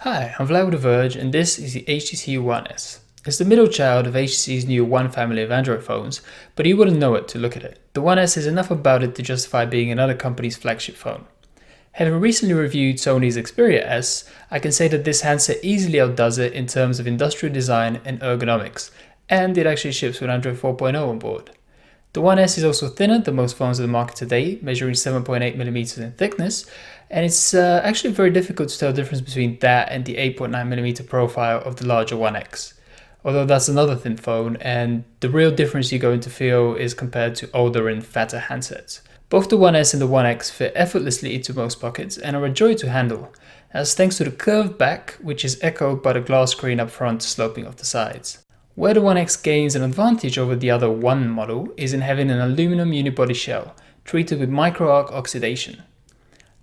Hi, I'm Vlad with The Verge, and this is the HTC One S. It's the middle child of HTC's new One family of Android phones, but you wouldn't know it to look at it. The One S is enough about it to justify being another company's flagship phone. Having recently reviewed Sony's Xperia S, I can say that this handset easily outdoes it in terms of industrial design and ergonomics, and it actually ships with Android 4.0 on board. The One S is also thinner than most phones on the market today, measuring 7.8mm in thickness, and it's actually very difficult to tell the difference between that and the 8.9mm profile of the larger One X. Although that's another thin phone, and the real difference you're going to feel is compared to older and fatter handsets. Both the One S and the One X fit effortlessly into most pockets and are a joy to handle. That's thanks to the curved back, which is echoed by the glass screen up front sloping off the sides. Where the One X gains an advantage over the other One model is in having an aluminum unibody shell, treated with micro-arc oxidation.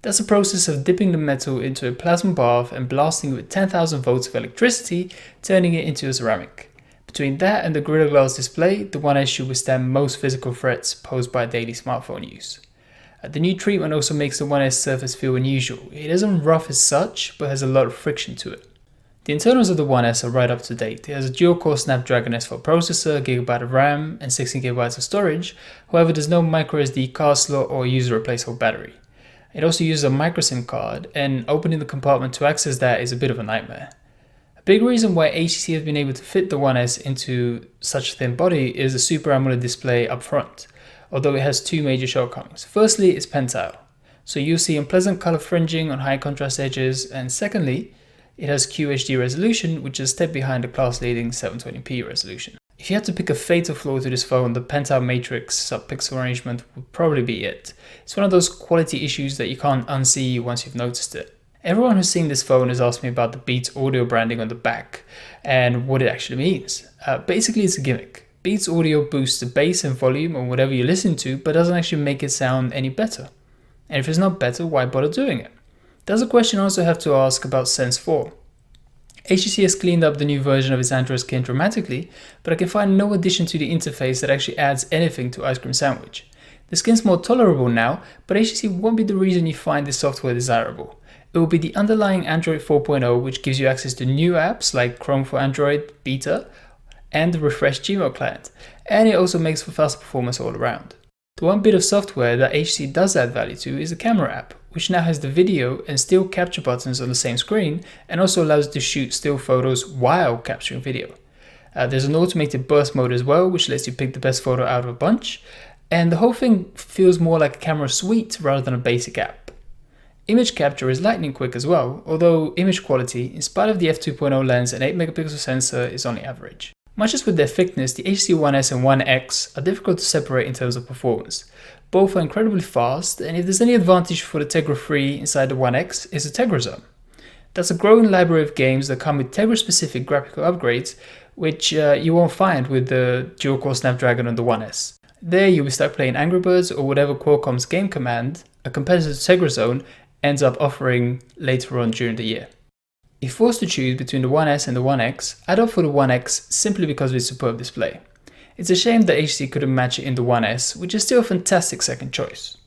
That's a process of dipping the metal into a plasma bath and blasting it with 10,000 volts of electricity, turning it into a ceramic. Between that and the Gorilla Glass display, the One S should withstand most physical threats posed by daily smartphone use. The new treatment also makes the One S surface feel unusual. It isn't rough as such, but has a lot of friction to it. The internals of the One S are right up to date. It has a dual-core Snapdragon S4 processor, GB of RAM, and 16GB of storage. However, there's no microSD card slot or user replaceable battery. It also uses a microSIM card, and opening the compartment to access that is a bit of a nightmare. A big reason why HTC has been able to fit the One S into such a thin body is the Super AMOLED display up front, although it has two major shortcomings. Firstly, it's pentile, so you'll see unpleasant color fringing on high contrast edges, and secondly, it has QHD resolution, which is a step behind the class-leading 720p resolution. If you had to pick a fatal flaw to this phone, the pentile matrix sub-pixel arrangement would probably be it. It's one of those quality issues that you can't unsee once you've noticed it. Everyone who's seen this phone has asked me about the Beats Audio branding on the back and what it actually means. Basically, it's a gimmick. Beats Audio boosts the bass and volume on whatever you listen to, but doesn't actually make it sound any better. And if it's not better, why bother doing it? There's a question I also have to ask about Sense 4. HTC has cleaned up the new version of its Android skin dramatically, but I can find no addition to the interface that actually adds anything to Ice Cream Sandwich. The skin's more tolerable now, but HTC won't be the reason you find this software desirable. It will be the underlying Android 4.0 which gives you access to new apps like Chrome for Android Beta and the refreshed Gmail client, and it also makes for faster performance all around. The one bit of software that HTC does add value to is the camera app, which now has the video and still capture buttons on the same screen and also allows you to shoot still photos while capturing video. There's an automated burst mode as well, which lets you pick the best photo out of a bunch, and the whole thing feels more like a camera suite rather than a basic app. Image capture is lightning quick as well, although image quality, in spite of the f2.0 lens and 8MP sensor, is only average. Much as with their thickness, the HTC One S and One X are difficult to separate in terms of performance. Both are incredibly fast, and if there's any advantage for the Tegra 3 inside the One X, it's the Tegra Zone. That's a growing library of games that come with Tegra-specific graphical upgrades, which you won't find with the dual-core Snapdragon on the One S. There you'll be stuck playing Angry Birds or whatever Qualcomm's Game Command, a competitor to Tegra Zone, ends up offering later on during the year. If forced to choose between the One S and the One X, I'd opt for the One X simply because of its superb display. It's a shame that HTC couldn't match it in the One S, which is still a fantastic second choice.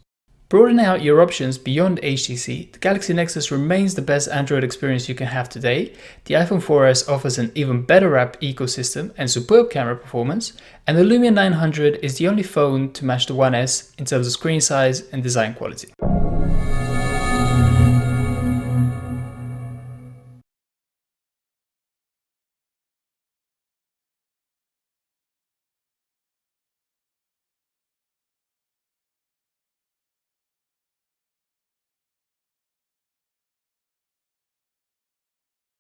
Broadening out your options beyond HTC, the Galaxy Nexus remains the best Android experience you can have today, the iPhone 4S offers an even better app ecosystem and superb camera performance, and the Lumia 900 is the only phone to match the One S in terms of screen size and design quality.